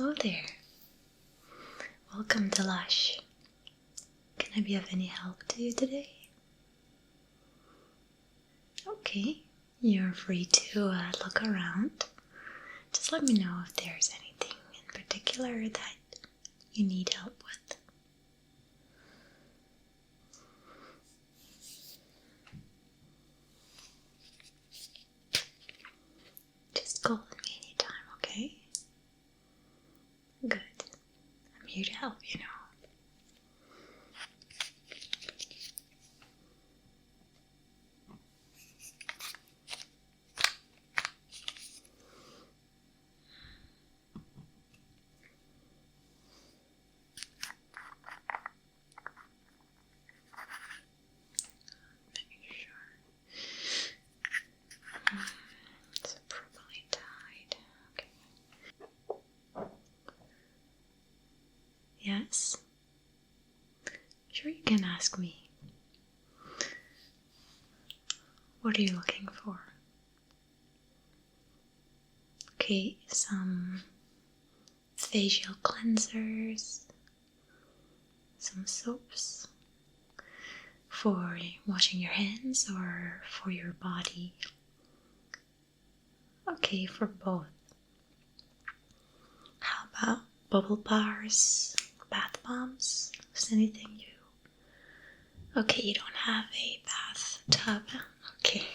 Hello there. Welcome to Lush. Can I be of any help to you today? Okay, you're free to look around. Just let me know if there's anything in particular that you need help with. Just call me anytime, okay? Good. I'm here to help, you know. It's properly tied. Okay. Yes? Sure, you can ask me. What are you looking for? Okay, some facial cleansers, some soaps for washing your hands or for your body. Okay, for both. How about bubble bars, bath bombs? Is anything you... Okay, you don't have a bathtub. Okay,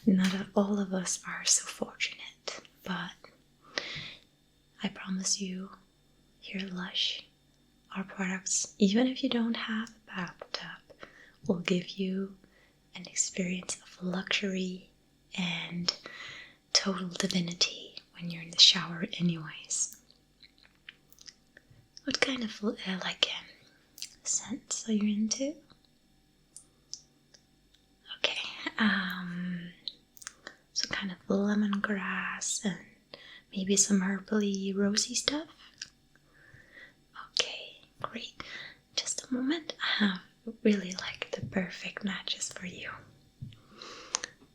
not all of us are so fortunate, but I promise you, here at Lush, our products, even if you don't have a bathtub, will give you an experience of luxury and total divinity when you're in the shower anyways. What kind of scents are you into? Okay, so kind of lemongrass and maybe some herbally rosy stuff. Okay, great. Just a moment, I have really the perfect matches for you.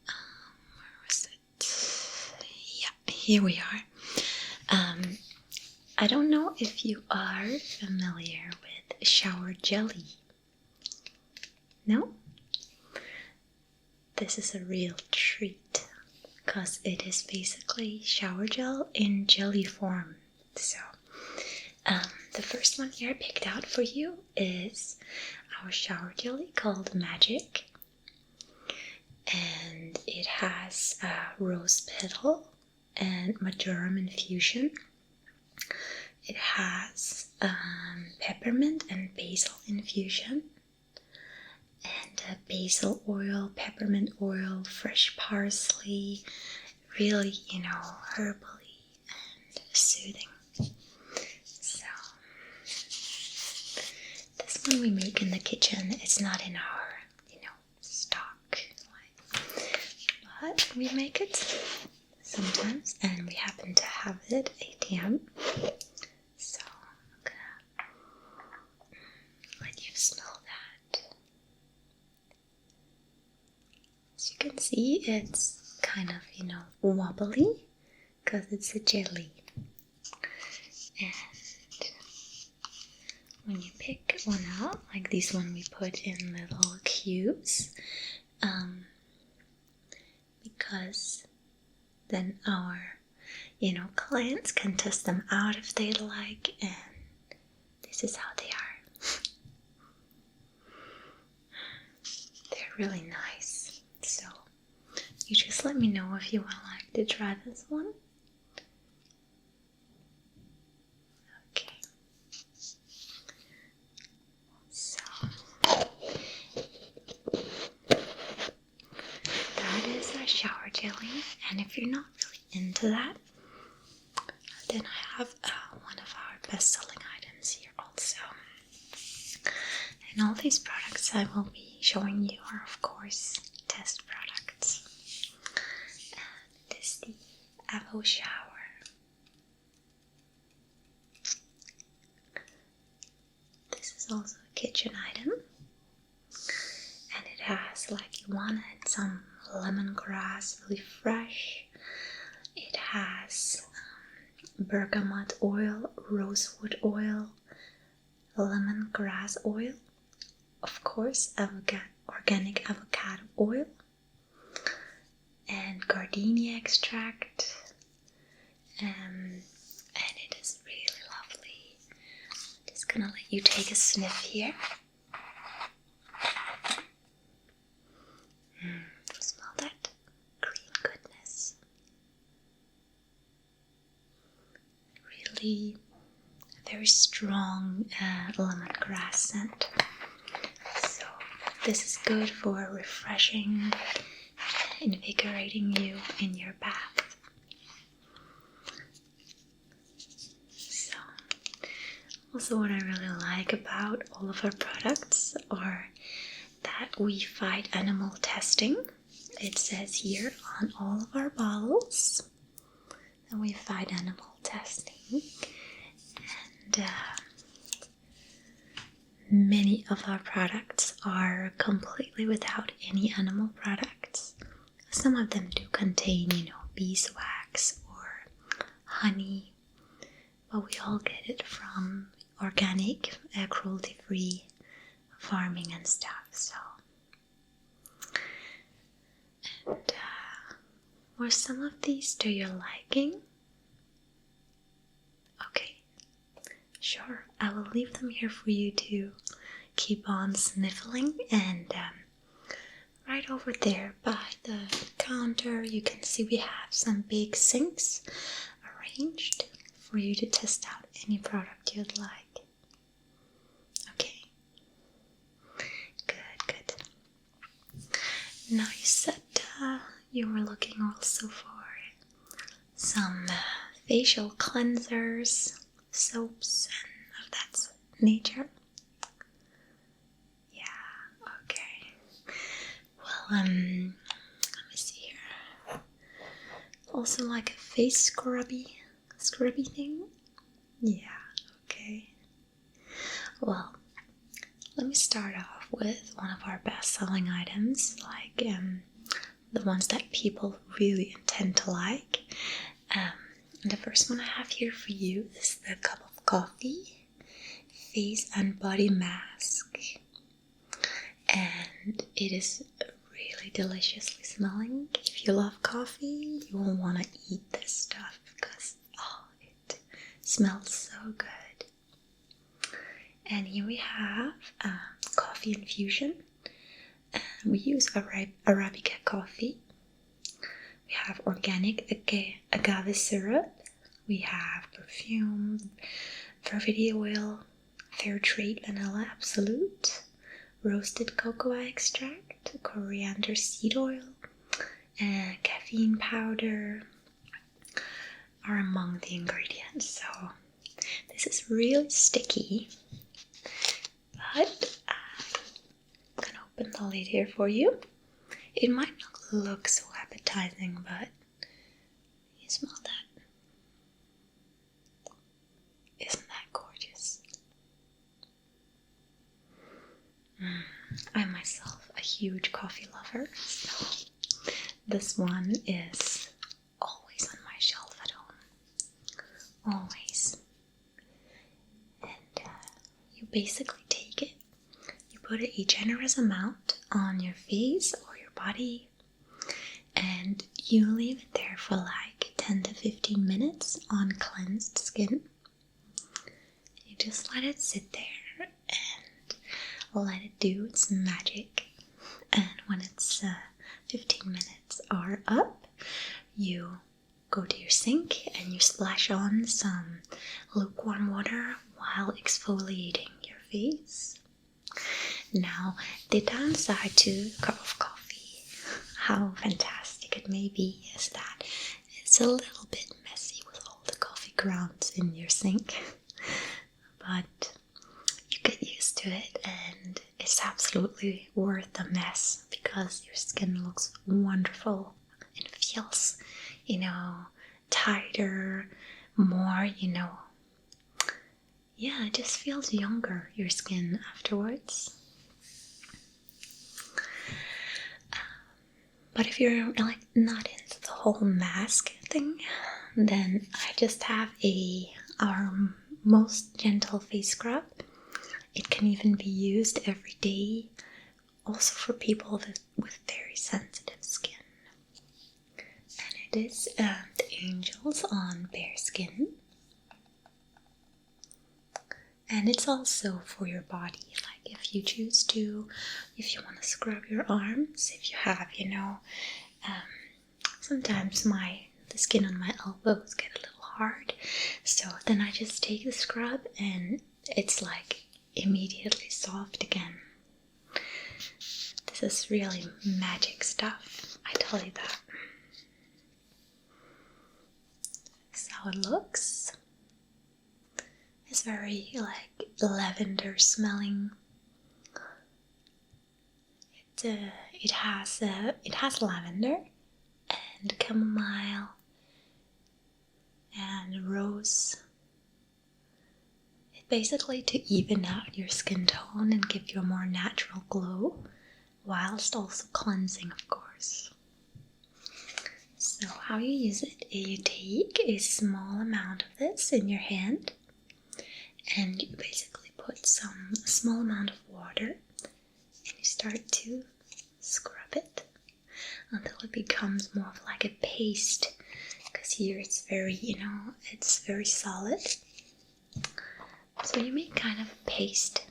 Where was it? Yeah, here we are. I don't know if you are familiar with shower jelly. No? This is a real treat because it is basically shower gel in jelly form. So, the first one here I picked out for you is our shower jelly called Magic. And it has rose petal and marjoram infusion. It has peppermint and basil infusion. And basil oil, peppermint oil, fresh parsley, really, herbally and soothing. So, this one we make in the kitchen. It's not in our, stock, but we make it sometimes, and we happen to have it at ATM. So, I'm gonna let you smell that. As you can see, it's kind of, wobbly because it's a jelly. And when you pick one out, like this one we put in little cubes, because then our, clients can test them out if they like, and this is how they are. They're really nice. So you just let me know if you would like to try this one. Okay. So that is our shower jelly, and if you're not really into that, then I have one of our best-selling items here also. And all these products I will be showing you are, of course, test products. And it is the Avo Shower. This is also a kitchen item. And it has, you wanted some lemongrass, really fresh. It has bergamot oil, rosewood oil, lemongrass oil, of course, organic avocado oil, and gardenia extract. And it is really lovely. I'm just gonna let you take a sniff here. Smell that green goodness. Really very strong lemongrass scent. So this is good for refreshing, invigorating you in your bath. So also what I really like about all of our products are that we fight animal testing. It says here on all of our bottles that we fight animal testing. And many of our products are completely without any animal products. Some of them do contain, beeswax or honey, but we all get it from organic, cruelty-free farming and stuff. So, and were some of these to your liking? Okay, sure. I will leave them here for you to keep on sniffling. And right over there by the counter, you can see we have some big sinks arranged for you to test out any product you'd like. Okay. Good. Now you said you were looking also for some facial cleansers, soaps, and of that nature. Yeah, okay. Well, let me see here. Also like a face scrubby thing? Yeah, okay. Well, let me start off with one of our best-selling items, like the ones that people really intend to like. The first one I have here for you is the Cup of Coffee Face and Body Mask. And it is really deliciously smelling. If you love coffee, you will want to eat this stuff because it smells so good. And here we have coffee infusion. We use Arabica coffee. We have organic agave syrup. We have perfume, Fervity oil, fair trade vanilla absolute, roasted cocoa extract, coriander seed oil, and caffeine powder are among the ingredients. So this is really sticky, but I'm gonna open the lid here for you. It might not look so appetizing, but you smell that. Isn't that gorgeous? I'm myself a huge coffee lover, so this one is always on my shelf at home. Always. And you basically take it, you put a generous amount on your face or your body, and you leave it there for like 10 to 15 minutes on cleansed skin. You just let it sit there and let it do its magic. And when it's 15 minutes are up, you go to your sink and you splash on some lukewarm water while exfoliating your face. Now, the downside to a cup of coffee, how fantastic it may be, is that it's a little bit messy with all the coffee grounds in your sink. But you get used to it, and it's absolutely worth the mess because your skin looks wonderful and feels, tighter, more, yeah, it just feels younger, your skin afterwards. But if you're not into the whole mask thing, then I just have our most gentle face scrub. It can even be used every day, also for people with very sensitive skin. And it is the Angels on Bare Skin. And it's also for your body, like if you choose to, if you want to scrub your arms, if you have, sometimes the skin on my elbows get a little hard, so then I just take the scrub and it's like immediately soft again. This is really magic stuff, I tell you that. This is how it looks. It's very like lavender smelling. It has lavender and chamomile and rose. It's basically to even out your skin tone and give you a more natural glow, whilst also cleansing, of course. So how you use it, you take a small amount of this in your hand and you basically put a small amount of water and you start to scrub it until it becomes more of like a paste, because here it's very, it's very solid. So you make kind of a paste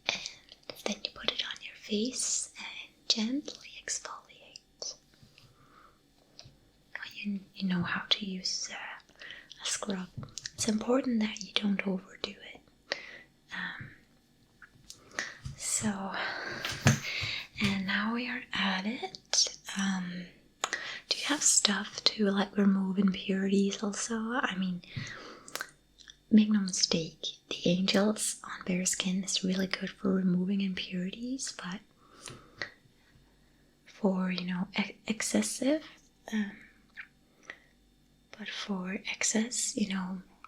and then you put it on your face and gently exfoliate. You know how to use a scrub. It's important that you don't overdo it. And now we are at it. Do you have stuff to like remove impurities also? I mean, make no mistake, the Angels on Bare Skin is really good for removing impurities, but for, excessive, but for excess,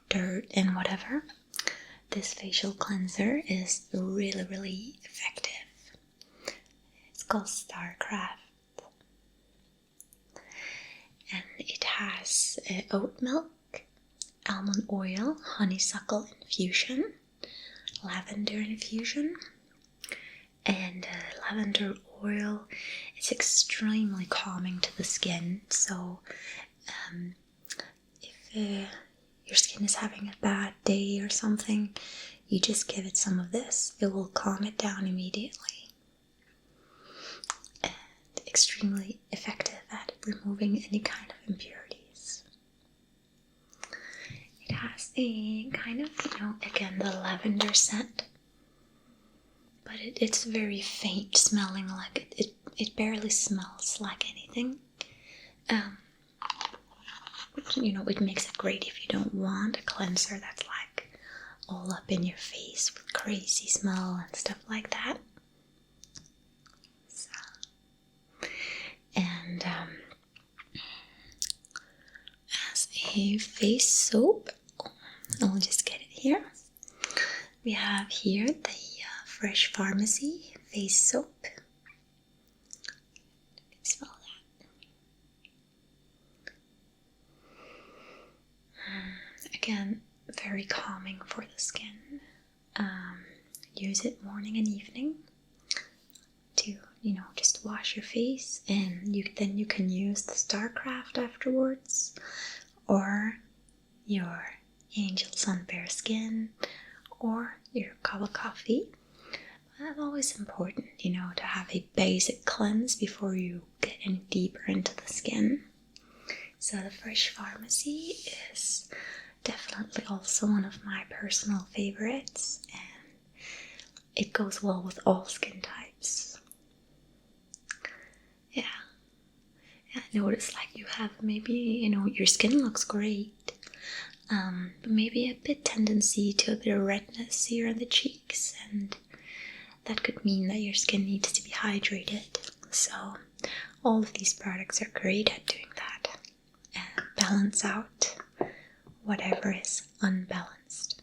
dirt and whatever, this facial cleanser is really, really effective. It's called Starcraft. And it has oat milk, almond oil, honeysuckle infusion, lavender infusion, and lavender oil. It's extremely calming to the skin, so if your skin is having a bad day or something, you just give it some of this. It will calm it down immediately. And extremely effective at removing any kind of impurities. It has a kind of, again, the lavender scent, but it's very faint smelling, like it barely smells like anything. It makes it great if you don't want a cleanser that's like all up in your face with crazy smell and stuff like that. So, and as a face soap, I'll just get it here. We have here the Fresh Pharmacy face soap. You can smell that. Again, very calming for the skin. Use it morning and evening to, just wash your face, and then you can use the Starcraft afterwards, or your Angels on Bare Skin, or your cup of coffee. But it's always important, to have a basic cleanse before you get any deeper into the skin. So the Fresh Pharmacy is definitely also one of my personal favorites, and it goes well with all skin types. Yeah. I notice like you have maybe, your skin looks great, but maybe a bit tendency to a bit of redness here on the cheeks, and that could mean that your skin needs to be hydrated. So all of these products are great at doing that and balance out whatever is unbalanced.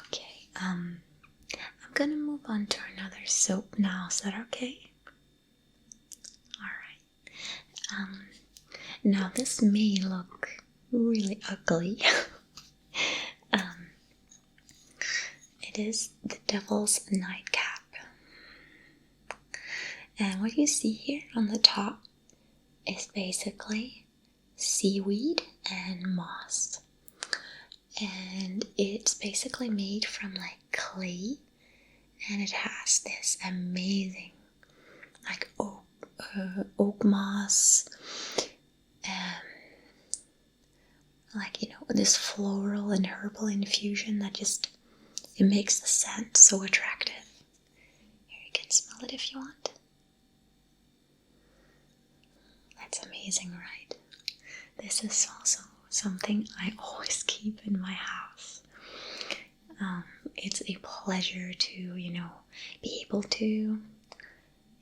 Okay, I'm gonna move on to another soap now. Is that okay? Alright. Now this may look really ugly. It is the Devil's Nightcap. And what you see here on the top is basically seaweed and moss. And it's basically made from like clay, and it has this amazing like oak moss, like, you know, this floral and herbal infusion that just, it makes the scent so attractive. Here, you can smell it if you want. That's amazing, right? This is also something I always keep in my house. It's a pleasure to, you know, be able to,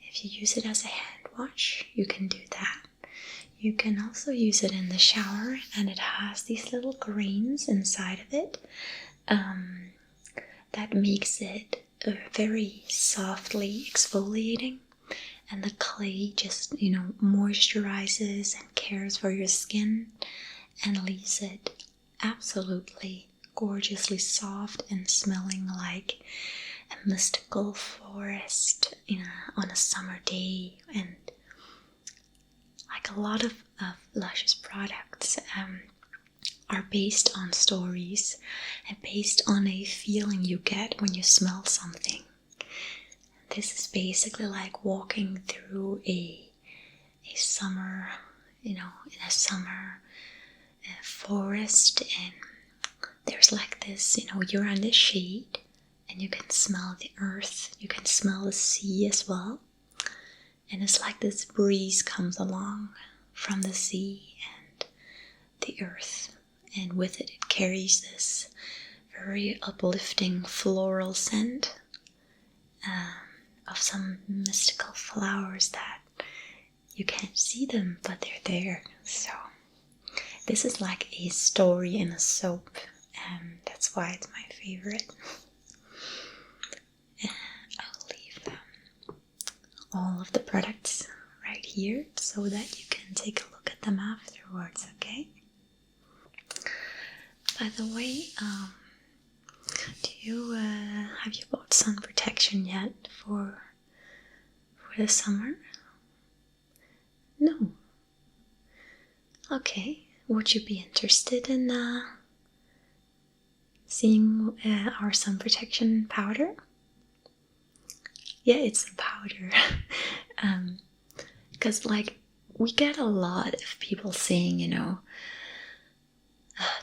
if you use it as a hand wash, you can do that. You can also use it in the shower, and it has these little grains inside of it that makes it very softly exfoliating, and the clay just, you know, moisturizes and cares for your skin and leaves it absolutely gorgeously soft and smelling like a mystical forest, you know, on a summer day. And like a lot of Lush's products are based on stories and based on a feeling you get when you smell something. This is basically like walking through a summer, you know, in a summer forest, and there's like this, you know, you're in the shade and you can smell the earth, you can smell the sea as well. And it's like this breeze comes along from the sea and the earth, and with it, it carries this very uplifting floral scent of some mystical flowers that you can't see them, but they're there. So this is like a story in a soap, and that's why it's my favorite. I'll leave all of the products right here so that you can take a look at them afterwards, okay? By the way, have you bought sun protection yet for the summer? No. Okay. Would you be interested in seeing our sun protection powder? Yeah, it's a powder. Because like we get a lot of people saying, you know,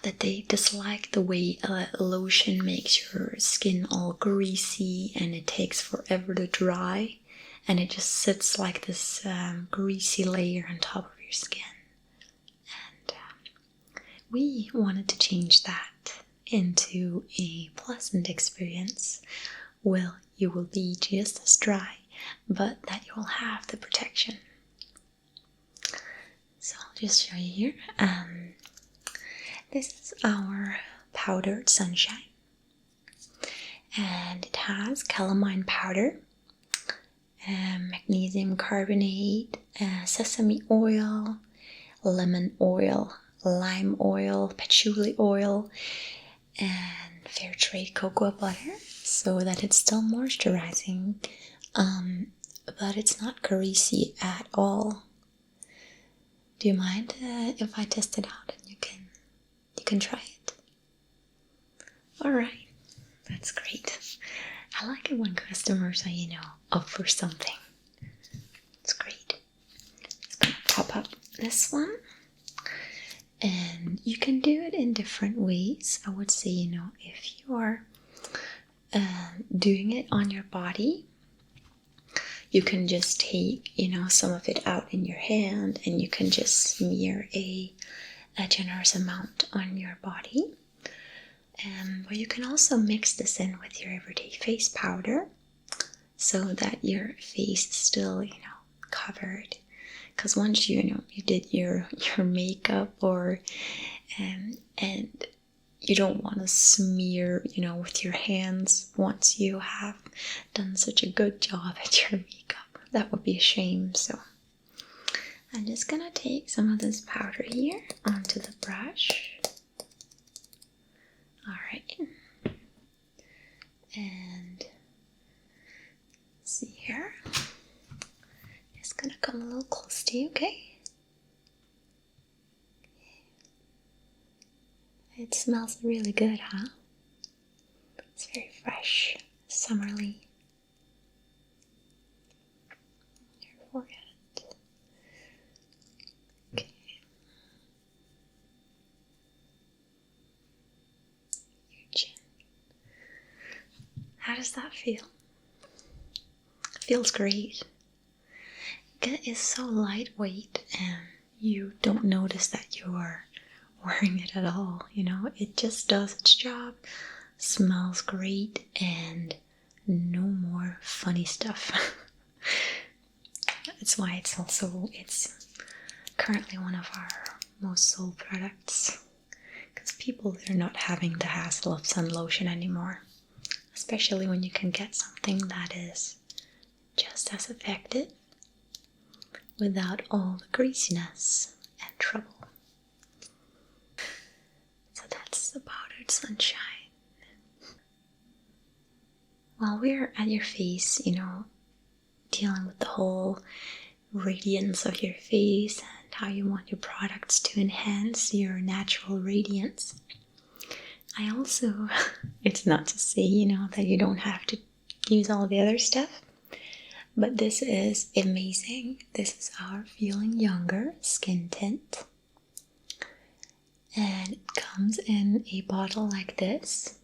that they dislike the way lotion makes your skin all greasy and it takes forever to dry, and it just sits like this greasy layer on top of your skin. And we wanted to change that into a pleasant experience. Well, you will be just as dry, but that you will have the protection. So I'll just show you here. This is our powdered sunshine, and it has calamine powder, magnesium carbonate, sesame oil, lemon oil, lime oil, patchouli oil, and fair trade cocoa butter, so that it's still moisturizing, but it's not greasy at all. Do you mind if I test it out and you can try it? Alright, that's great. I like it when customers are, you know, up for something. It's great. Just gonna pop up this one. And you can do it in different ways. I would say, you know, if you are doing it on your body, you can just take, you know, some of it out in your hand, and you can just smear a generous amount on your body. But you can also mix this in with your everyday face powder so that your face is still, you know, covered. Because once you did your makeup or and you don't want to smear, you know, with your hands once you have done such a good job at your makeup. That would be a shame. So I'm just gonna take some of this powder here onto the brush. Alright. And see here. Just gonna come a little close to you, okay? It smells really good, huh? It's very fresh, summerly. Your forehead. Okay. Your chin. How does that feel? It feels great. It is so lightweight and you don't notice that you're wearing it at all, you know? It just does its job, smells great, and no more funny stuff. That's why it's currently one of our most sold products, because people, they're not having the hassle of sun lotion anymore, especially when you can get something that is just as effective without all the greasiness and trouble. So that's the powdered sunshine. While we're at your face, you know, dealing with the whole radiance of your face and how you want your products to enhance your natural radiance, I also, it's not to say, you know, that you don't have to use all the other stuff, but this is amazing. This is our Feeling Younger skin tint. And it comes in a bottle like this.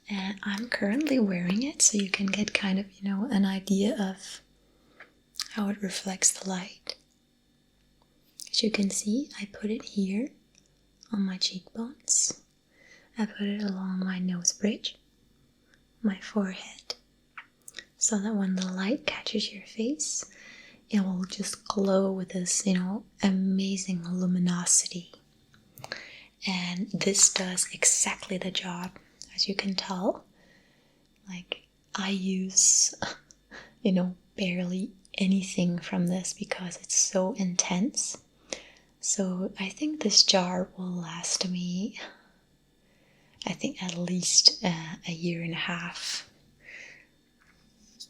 And I'm currently wearing it, so you can get kind of, you know, an idea of how it reflects the light. As you can see, I put it here on my cheekbones. I put it along my nose bridge, my forehead, so that when the light catches your face, it will just glow with this, you know, amazing luminosity. And this does exactly the job. As you can tell, like, I use, you know, barely anything from this because it's so intense. So I think this jar will last me, I think, at least a year and a half.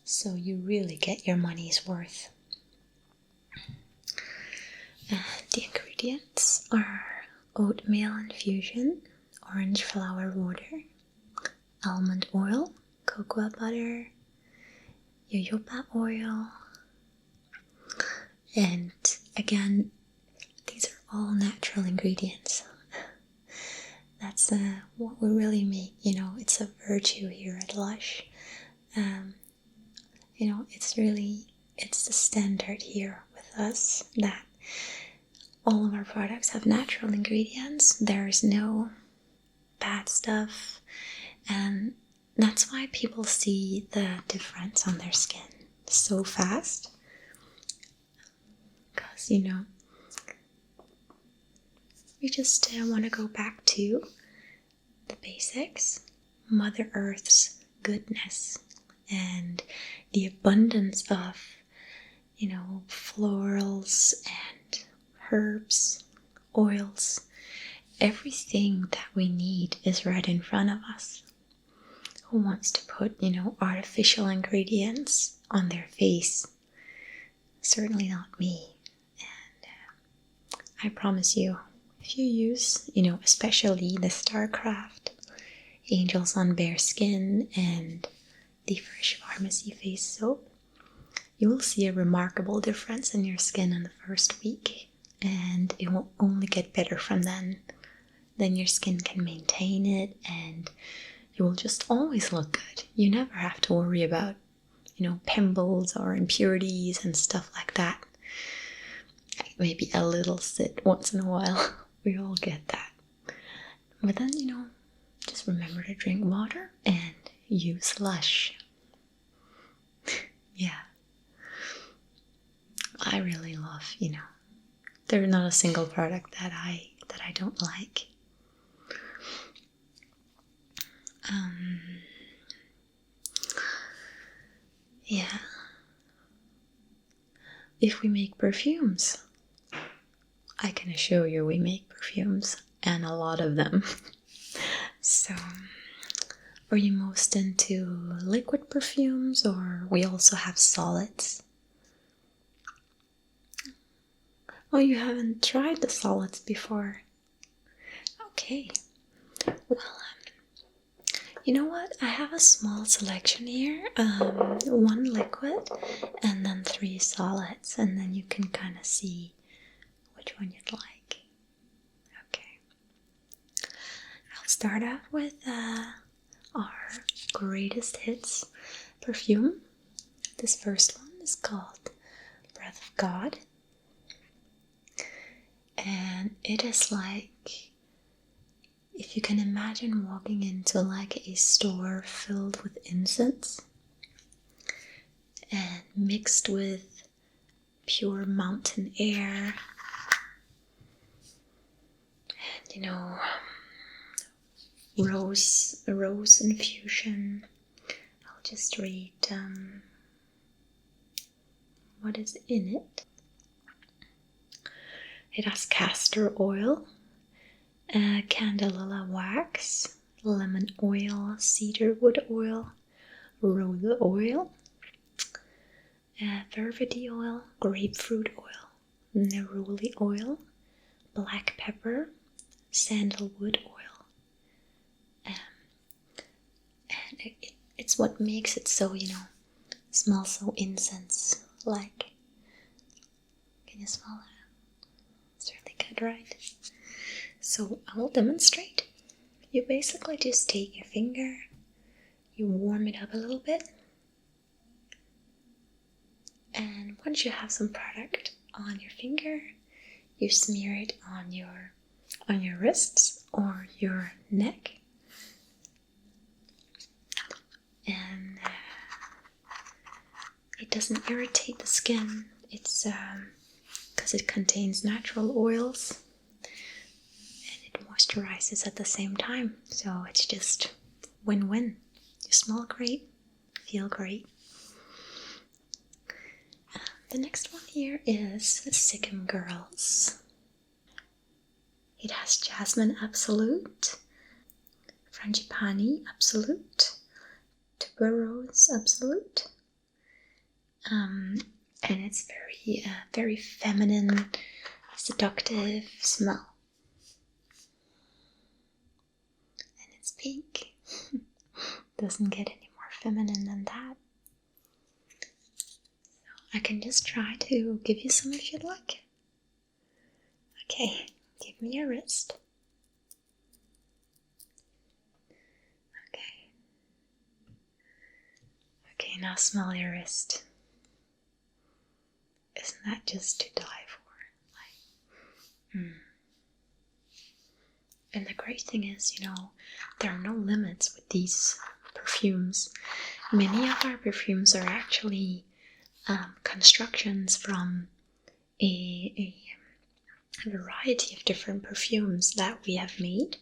So you really get your money's worth. The ingredients are oatmeal infusion, orange flower water, almond oil, cocoa butter, jojoba oil, and again, these are all natural ingredients. That's what we really make, you know, it's a virtue here at Lush. You know, it's the standard here with us that all of our products have natural ingredients. There's no bad stuff, and that's why people see the difference on their skin so fast. Because, you know, we just want to go back to the basics, Mother Earth's goodness, and the abundance of, you know, florals and herbs, oils. Everything that we need is right in front of us. Who wants to put, you know, artificial ingredients on their face? Certainly not me. And I promise you, if you use, you know, especially the StarCraft Angels on Bare Skin and the Fresh Pharmacy Face Soap, you will see a remarkable difference in your skin in the first week, and it will only get better from then. Then your skin can maintain it, and you will just always look good. You never have to worry about, you know, pimples or impurities and stuff like that. Maybe a little zit once in a while. We all get that. But then, you know, just remember to drink water and use Lush. Yeah. I really love, you know, there's not a single product that I don't like. Yeah. if we make perfumes. I can assure you we make perfumes, and a lot of them. So, are you most into liquid perfumes, or we also have solids? Oh, you haven't tried the solids before? Okay. Well, you know what? I have a small selection here. 1 liquid and then 3 solids, and then you can kind of see which one you'd like. Okay. I'll start out with our greatest hits perfume. This first one is called Breath of God. And it is like, if you can imagine walking into like a store filled with incense and mixed with pure mountain air and, you know, rose infusion. I'll just read what is in it. It has castor oil, candelilla wax, lemon oil, cedarwood oil, rose oil, vervity oil, grapefruit oil, neroli oil, black pepper, sandalwood oil. And it's what makes it so, you know, smell so incense-like. Can you smell that? It's really good, right? So I will demonstrate. You basically just take your finger, you warm it up a little bit, and once you have some product on your finger, you smear it on your wrists or your neck. And it doesn't irritate the skin. It's because it contains natural oils and it moisturizes at the same time. So it's just win-win. You smell great, feel great. The next one here is Sikkim Girls. It has Jasmine Absolute, Frangipani Absolute, Tuberose Absolute, and it's very feminine, seductive smell. And it's pink. Doesn't get any more feminine than that. So I can just try to give you some if you'd like. Okay, give me your wrist. Okay, now smell your wrist. Isn't that just to die for? And the great thing is, you know, there are no limits with these perfumes. Many of our perfumes are actually constructions from a variety of different perfumes that we have made.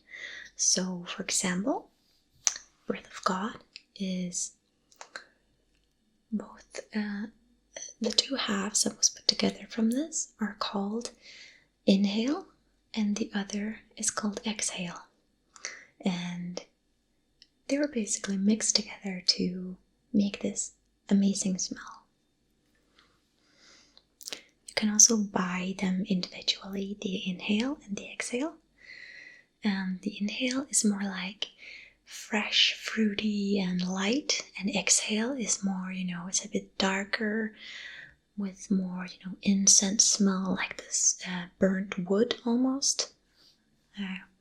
So, for example, Breath of God is both the two halves that was put together from this are called Inhale, and the other is called Exhale. And they were basically mixed together to make this amazing smell. You can also buy them individually, the Inhale and the Exhale. And the Inhale is more like fresh, fruity, and light, and Exhale is more, you know, it's a bit darker with more, you know, incense smell, like this burnt wood almost,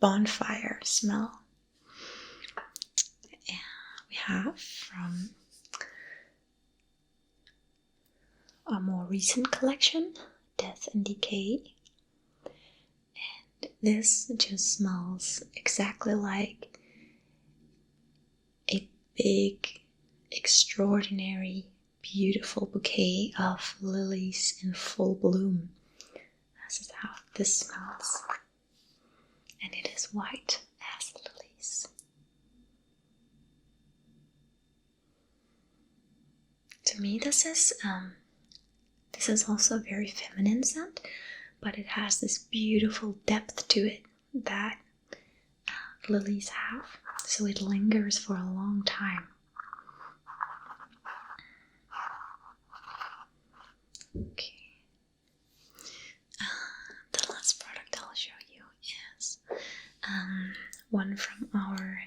bonfire smell. And we have from a more recent collection, Death and Decay, and this just smells exactly like a big, extraordinary, beautiful bouquet of lilies in full bloom. This is how this smells. And it is white as lilies. To me, this This is also a very feminine scent, but it has this beautiful depth to it that lilies have, so it lingers for a long time. Okay. The last product I'll show you is one from our,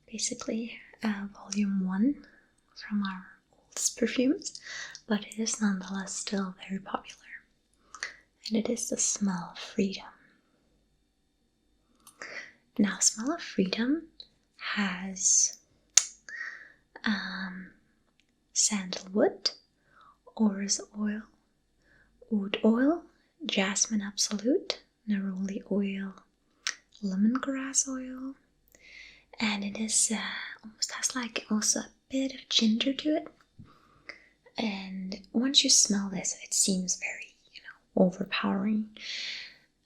basically volume 1 from our oldest perfumes, but it is nonetheless still very popular, and it is the Smell of Freedom. Now, Smell of Freedom has sandalwood, orris oil, oud oil, jasmine absolute, neroli oil, lemongrass oil, and it is almost has like also a bit of ginger to it. And once you smell this, it seems very, overpowering.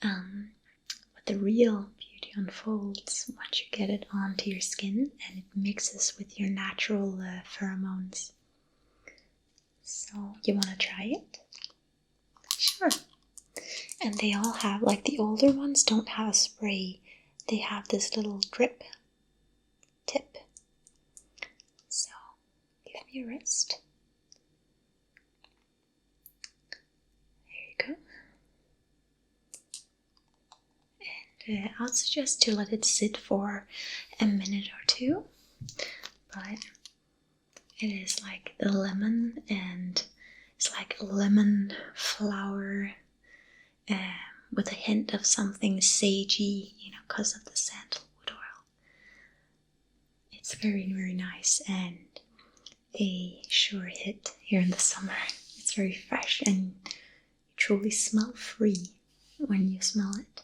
But the real beauty unfolds once you get it onto your skin and it mixes with your natural pheromones. So, you want to try it? Sure. And they all have, like the older ones don't have a spray. They have this little drip tip. So, give me your wrist. There you go. And I'll suggest to let it sit for a minute or two. But it is like the lemon, and it's like lemon flower with a hint of something sagey, because of the sandalwood oil. It's very, very nice and a sure hit here in the summer. It's very fresh and you truly smell free when you smell it.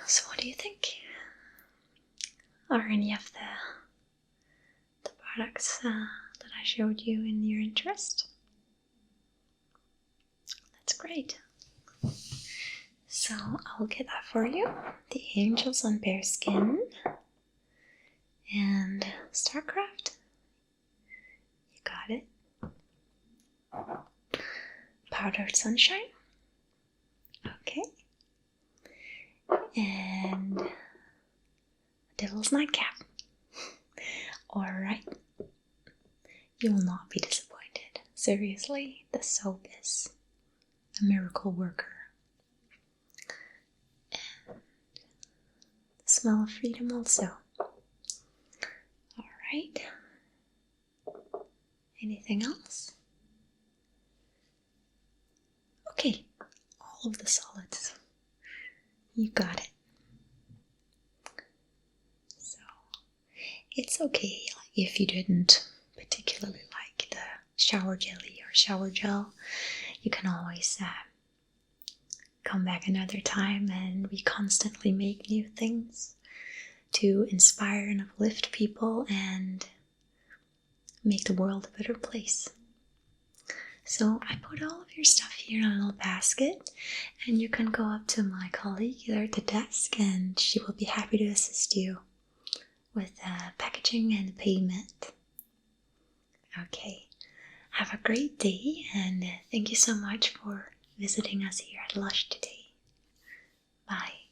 So what do you think? Are any of the products that I showed you in your interest? That's great. So I'll get that for you. The Angels on Bare Skin and Starcraft. You got it. Powdered Sunshine. Okay. And Devil's Nightcap. Alright. You will not be disappointed. Seriously, the soap is a miracle worker. And the Smell of Freedom also. Alright. Anything else? Okay. All of the solids. You got it. So, it's okay if you didn't particularly like the shower jelly or shower gel. You can always come back another time, and we constantly make new things to inspire and uplift people and make the world a better place. So I put all of your stuff here in a little basket, and you can go up to my colleague there at the desk, and she will be happy to assist you with packaging and payment. Okay, have a great day, and thank you so much for visiting us here at Lush today. Bye.